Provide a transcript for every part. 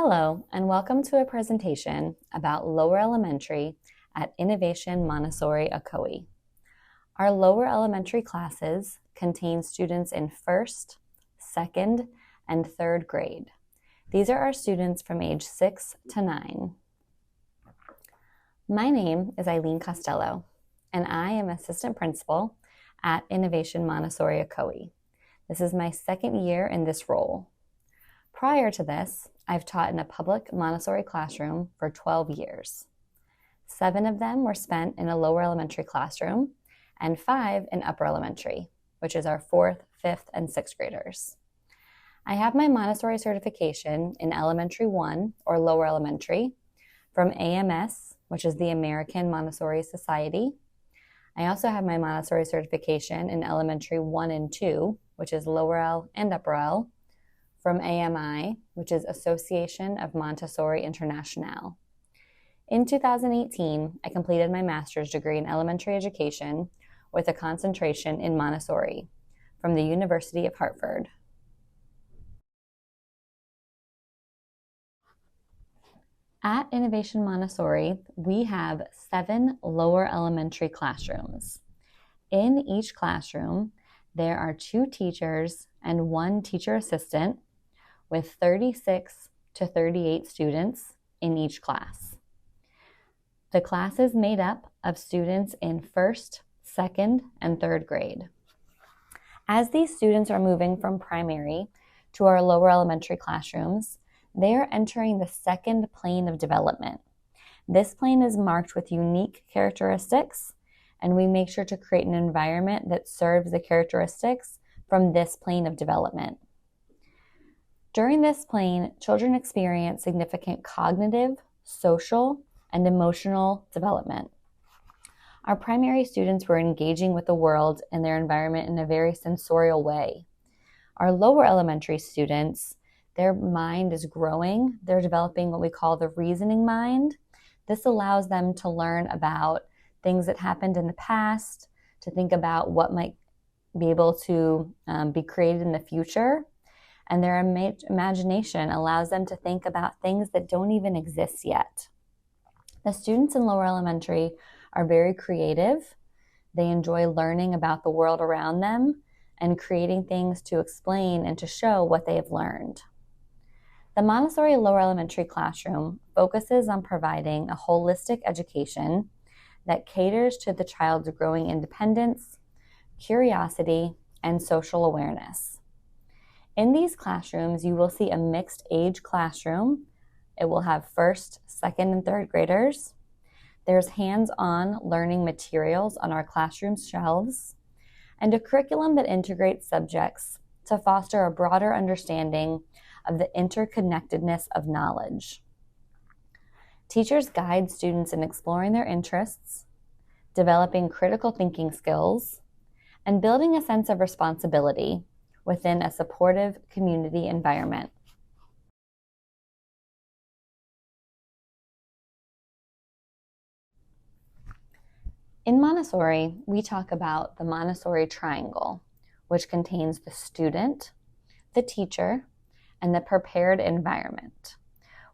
Hello, and welcome to a presentation about lower elementary at Innovation Montessori Ocoee. Our lower elementary classes contain students in first, second, and third grade. These are our students from age 6 to 9. My name is Eileen Costello, and I am assistant principal at Innovation Montessori Ocoee. This is my second year in this role. Prior to this, I've taught in a public Montessori classroom for 12 years. 7 of them were spent in a lower elementary classroom and 5 in upper elementary, which is our 4th, 5th, and 6th graders. I have my Montessori certification in Elementary 1 or lower elementary from AMS, which is the American Montessori Society. I also have my Montessori certification in Elementary 1 and 2, which is lower L and upper L, from AMI, which is Association of Montessori International. In 2018, I completed my master's degree in elementary education with a concentration in Montessori from the University of Hartford. At Innovation Montessori, we have 7 lower elementary classrooms. In each classroom, there are 2 teachers and 1 teacher assistant, with 36 to 38 students in each class. The class is made up of students in first, second, and third grade. As these students are moving from primary to our lower elementary classrooms, they are entering the second plane of development. This plane is marked with unique characteristics, and we make sure to create an environment that serves the characteristics from this plane of development. During this plane, children experience significant cognitive, social, and emotional development. Our primary students were engaging with the world and their environment in a very sensorial way. Our lower elementary students, their mind is growing. They're developing what we call the reasoning mind. This allows them to learn about things that happened in the past, to think about what might be able to be created in the future. And their imagination allows them to think about things that don't even exist yet. The students in lower elementary are very creative. They enjoy learning about the world around them and creating things to explain and to show what they have learned. The Montessori lower elementary classroom focuses on providing a holistic education that caters to the child's growing independence, curiosity, and social awareness. In these classrooms, you will see a mixed age classroom. It will have first, second, and third graders. There's hands-on learning materials on our classroom shelves, and a curriculum that integrates subjects to foster a broader understanding of the interconnectedness of knowledge. Teachers guide students in exploring their interests, developing critical thinking skills, and building a sense of responsibility within a supportive community environment. In Montessori, we talk about the Montessori triangle, which contains the student, the teacher, and the prepared environment.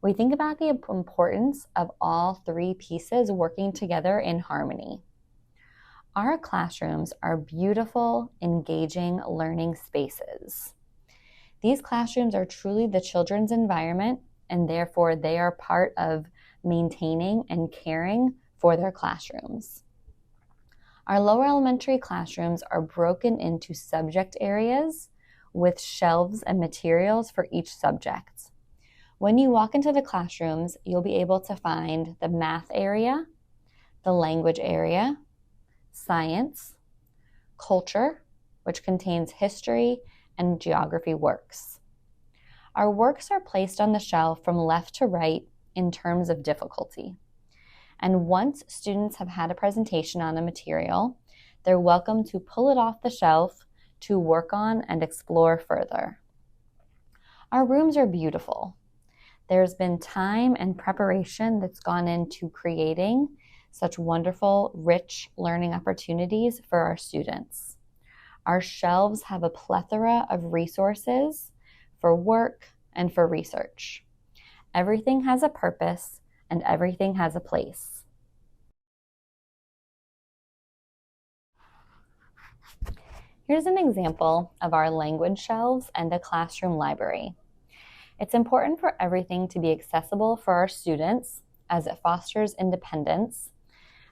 We think about the importance of all 3 pieces working together in harmony. Our classrooms are beautiful, engaging learning spaces. These classrooms are truly the children's environment, and therefore they are part of maintaining and caring for their classrooms. Our lower elementary classrooms are broken into subject areas with shelves and materials for each subject. When you walk into the classrooms, you'll be able to find the math area, the language area, science, culture, which contains history and geography works. Our works are placed on the shelf from left to right in terms of difficulty. And once students have had a presentation on a material, they're welcome to pull it off the shelf to work on and explore further. Our rooms are beautiful. There's been time and preparation that's gone into creating such wonderful, rich learning opportunities for our students. Our shelves have a plethora of resources for work and for research. Everything has a purpose and everything has a place. Here's an example of our language shelves and a classroom library. It's important for everything to be accessible for our students as it fosters independence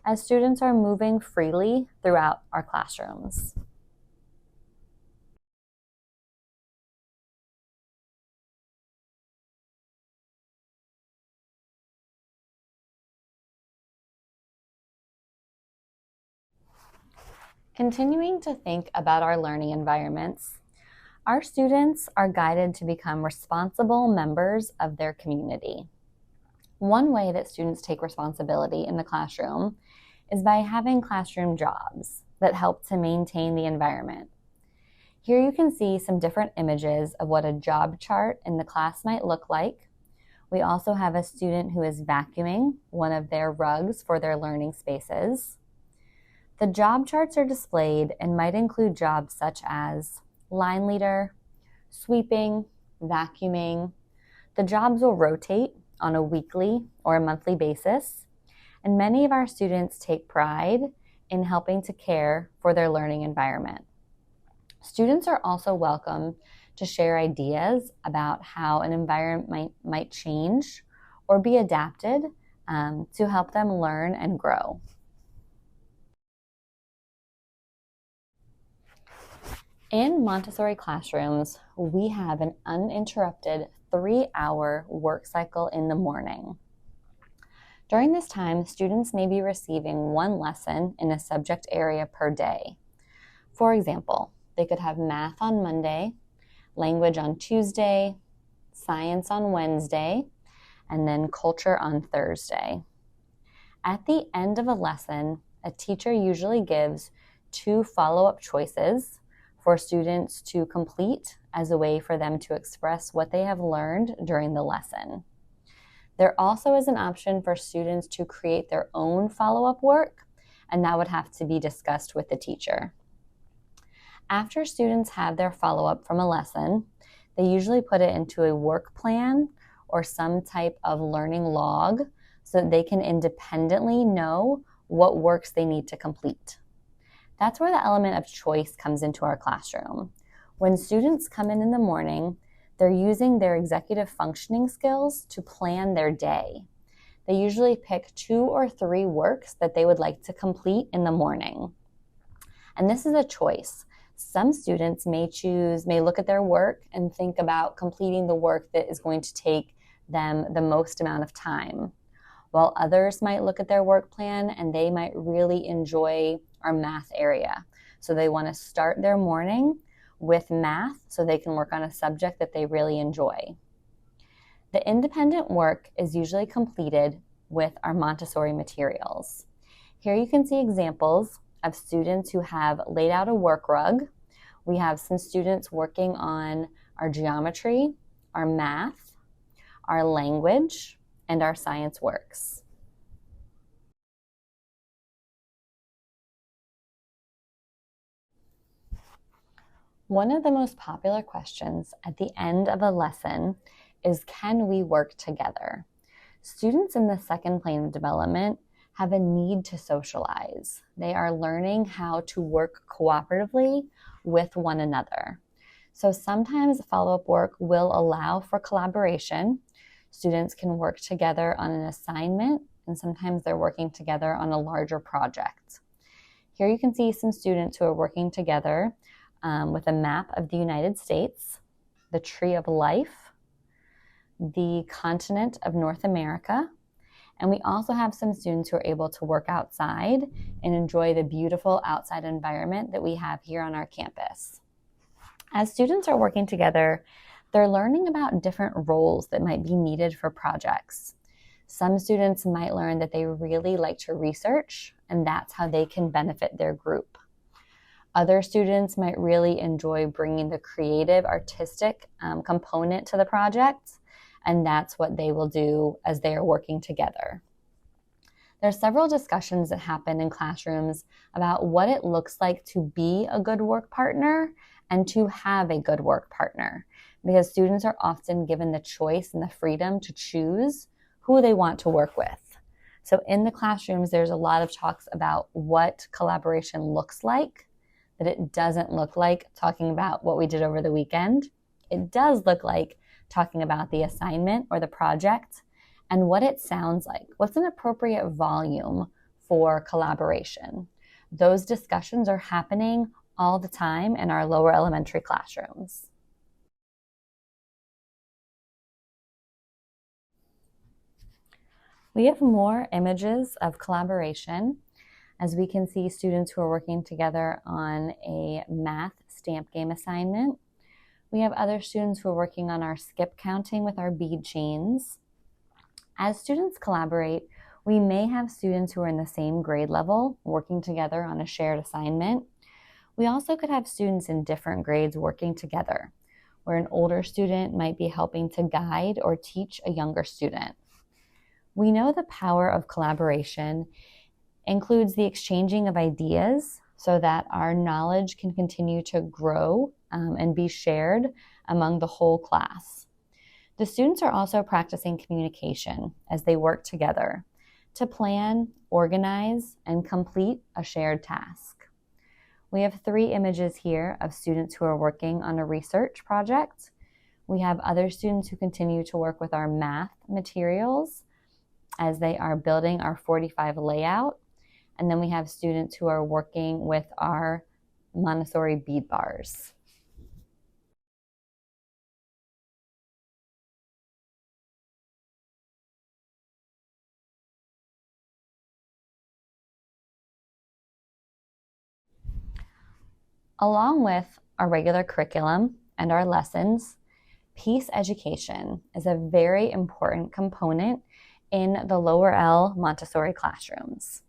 as students are moving freely throughout our classrooms. Continuing to think about our learning environments, our students are guided to become responsible members of their community. One way that students take responsibility in the classroom is by having classroom jobs that help to maintain the environment. Here you can see some different images of what a job chart in the class might look like. We also have a student who is vacuuming one of their rugs for their learning spaces. The job charts are displayed and might include jobs such as line leader, sweeping, vacuuming. The jobs will rotate on a weekly or a monthly basis, and many of our students take pride in helping to care for their learning environment. Students are also welcome to share ideas about how an environment might change or be adapted to help them learn and grow. In Montessori classrooms, we have an uninterrupted 3-hour work cycle in the morning. During this time, students may be receiving one lesson in a subject area per day. For example, they could have math on Monday, language on Tuesday, science on Wednesday, and then culture on Thursday. At the end of a lesson, a teacher usually gives 2 follow-up choices for students to complete as a way for them to express what they have learned during the lesson. There also is an option for students to create their own follow-up work, and that would have to be discussed with the teacher. After students have their follow-up from a lesson, they usually put it into a work plan or some type of learning log so that they can independently know what works they need to complete. That's where the element of choice comes into our classroom. When students come in the morning, they're using their executive functioning skills to plan their day. They usually pick 2 or 3 works that they would like to complete in the morning. And this is a choice. Some students may look at their work and think about completing the work that is going to take them the most amount of time, while others might look at their work plan and they might really enjoy our math area. So they want to start their morning with math so they can work on a subject that they really enjoy. The independent work is usually completed with our Montessori materials. Here you can see examples of students who have laid out a work rug. We have some students working on our geometry, our math, our language, and our science works. One of the most popular questions at the end of a lesson is, can we work together? Students in the second plane of development have a need to socialize. They are learning how to work cooperatively with one another. So sometimes follow-up work will allow for collaboration. Students can work together on an assignment, and sometimes they're working together on a larger project. Here you can see some students who are working together with a map of the United States, the tree of life, the continent of North America, and we also have some students who are able to work outside and enjoy the beautiful outside environment that we have here on our campus. As students are working together, they're learning about different roles that might be needed for projects. Some students might learn that they really like to research, and that's how they can benefit their group. Other students might really enjoy bringing the creative, artistic component to the project, and that's what they will do as they are working together. There are several discussions that happen in classrooms about what it looks like to be a good work partner and to have a good work partner. because students are often given the choice and the freedom to choose who they want to work with. So in the classrooms, there's a lot of talks about what collaboration looks like, that it doesn't look like talking about what we did over the weekend. It does look like talking about the assignment or the project and what it sounds like. What's an appropriate volume for collaboration? Those discussions are happening all the time in our lower elementary classrooms. We have more images of collaboration, as we can see students who are working together on a math stamp game assignment. We have other students who are working on our skip counting with our bead chains. As students collaborate, we may have students who are in the same grade level working together on a shared assignment. We also could have students in different grades working together, where an older student might be helping to guide or teach a younger student. We know the power of collaboration includes the exchanging of ideas so that our knowledge can continue to grow and be shared among the whole class. The students are also practicing communication as they work together to plan, organize, and complete a shared task. We have 3 images here of students who are working on a research project. We have other students who continue to work with our math materials as they are building our 45 layout. And then we have students who are working with our Montessori bead bars. Along with our regular curriculum and our lessons, peace education is a very important component in the lower L Montessori classrooms.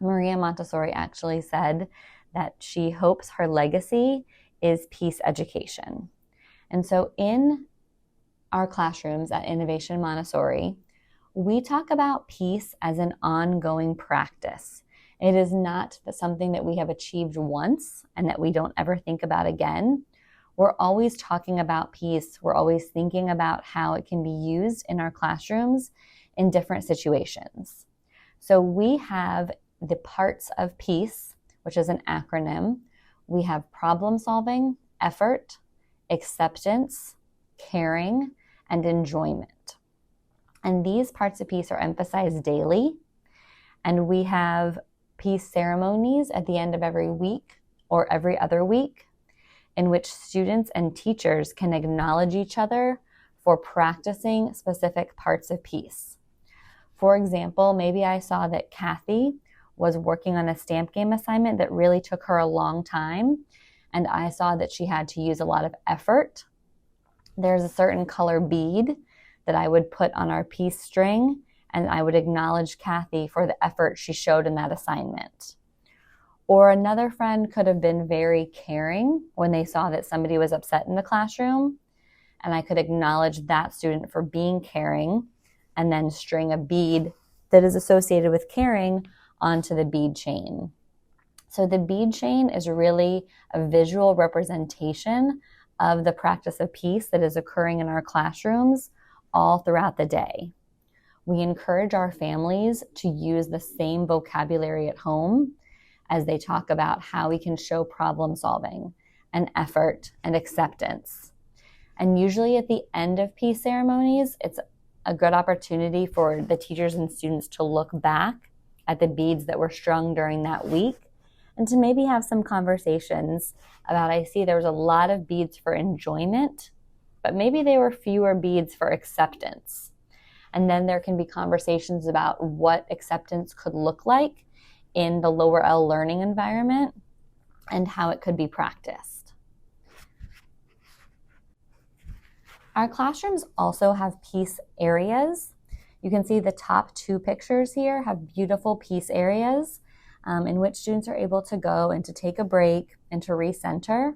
Maria Montessori actually said that she hopes her legacy is peace education. And so in our classrooms at Innovation Montessori, we talk about peace as an ongoing practice. It is not something that we have achieved once and that we don't ever think about again. We're always talking about peace. We're always thinking about how it can be used in our classrooms in different situations. So we have the parts of peace, which is an acronym. We have problem solving, effort, acceptance, caring, and enjoyment. And these parts of peace are emphasized daily. And we have peace ceremonies at the end of every week or every other week, in which students and teachers can acknowledge each other for practicing specific parts of peace. For example, maybe I saw that Kathy was working on a stamp game assignment that really took her a long time, and I saw that she had to use a lot of effort. There's a certain color bead that I would put on our peace string, and I would acknowledge Kathy for the effort she showed in that assignment. Or another friend could have been very caring when they saw that somebody was upset in the classroom, and I could acknowledge that student for being caring and then string a bead that is associated with caring onto the bead chain. So the bead chain is really a visual representation of the practice of peace that is occurring in our classrooms all throughout the day. We encourage our families to use the same vocabulary at home as they talk about how we can show problem solving and effort and acceptance. And usually at the end of peace ceremonies, it's a good opportunity for the teachers and students to look back at the beads that were strung during that week and to maybe have some conversations about, I see there was a lot of beads for enjoyment, but maybe there were fewer beads for acceptance. And then there can be conversations about what acceptance could look like in the lower L learning environment and how it could be practiced. Our classrooms also have peace areas. You can see the top 2 pictures here have beautiful peace areas in which students are able to go and to take a break and to recenter.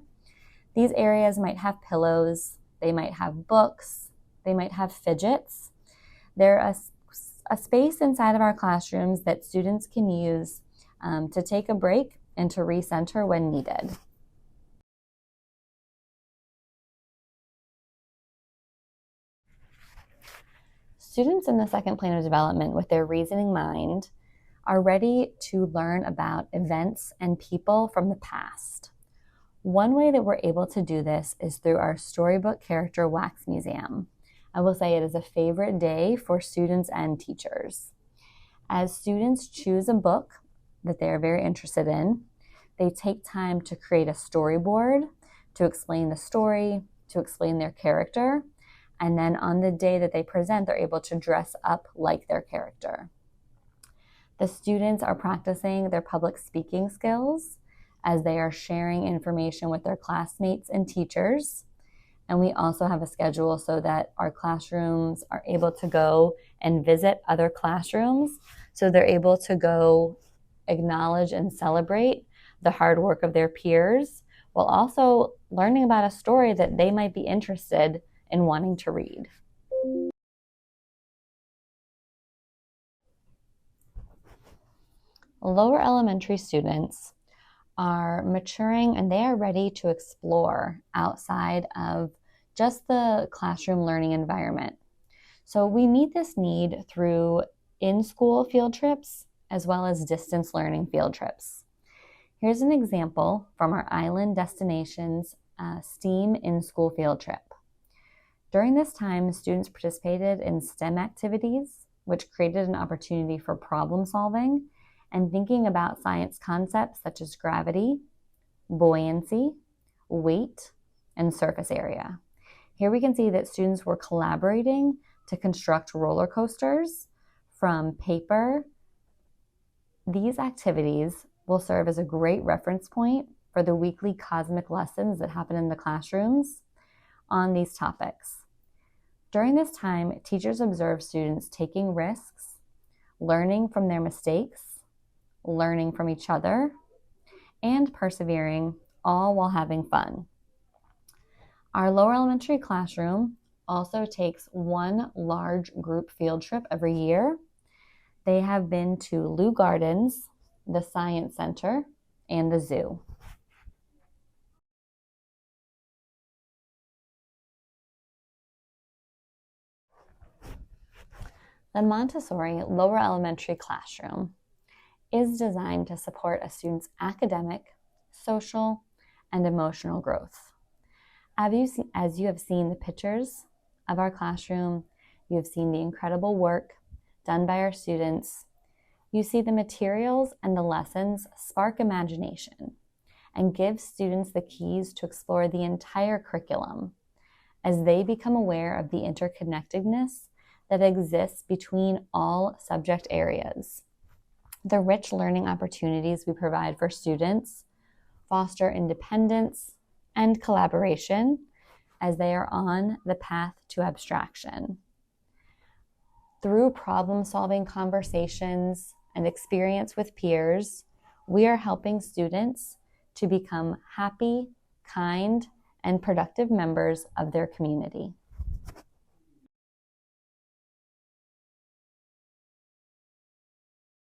These areas might have pillows, they might have books, they might have fidgets. They're a space inside of our classrooms that students can use to take a break and to recenter when needed. Students in the second plane of development with their reasoning mind are ready to learn about events and people from the past. One way that we're able to do this is through our Storybook Character Wax Museum. I will say it is a favorite day for students and teachers. As students choose a book that they are very interested in, they take time to create a storyboard, to explain the story, to explain their character, and then on the day that they present, they're able to dress up like their character. The students are practicing their public speaking skills as they are sharing information with their classmates and teachers. And we also have a schedule so that our classrooms are able to go and visit other classrooms. So they're able to go acknowledge and celebrate the hard work of their peers while also learning about a story that they might be interested in wanting to read. Lower elementary students are maturing and they are ready to explore outside of just the classroom learning environment. So we meet this need through in-school field trips as well as distance learning field trips. Here's an example from our Island Destinations STEAM in-school field trip. During this time, students participated in STEM activities, which created an opportunity for problem solving and thinking about science concepts such as gravity, buoyancy, weight, and surface area. Here we can see that students were collaborating to construct roller coasters from paper. These activities will serve as a great reference point for the weekly cosmic lessons that happen in the classrooms on these topics. During this time, teachers observe students taking risks, learning from their mistakes, learning from each other, and persevering, all while having fun. Our lower elementary classroom also takes one large group field trip every year. They have been to Lou Gardens, the Science Center, and the zoo. The Montessori lower elementary classroom is designed to support a student's academic, social, and emotional growth. As you have seen the pictures of our classroom, you have seen the incredible work done by our students. You see the materials and the lessons spark imagination and give students the keys to explore the entire curriculum as they become aware of the interconnectedness that exists between all subject areas. The rich learning opportunities we provide for students foster independence and collaboration as they are on the path to abstraction. Through problem-solving conversations and experience with peers, we are helping students to become happy, kind, and productive members of their community.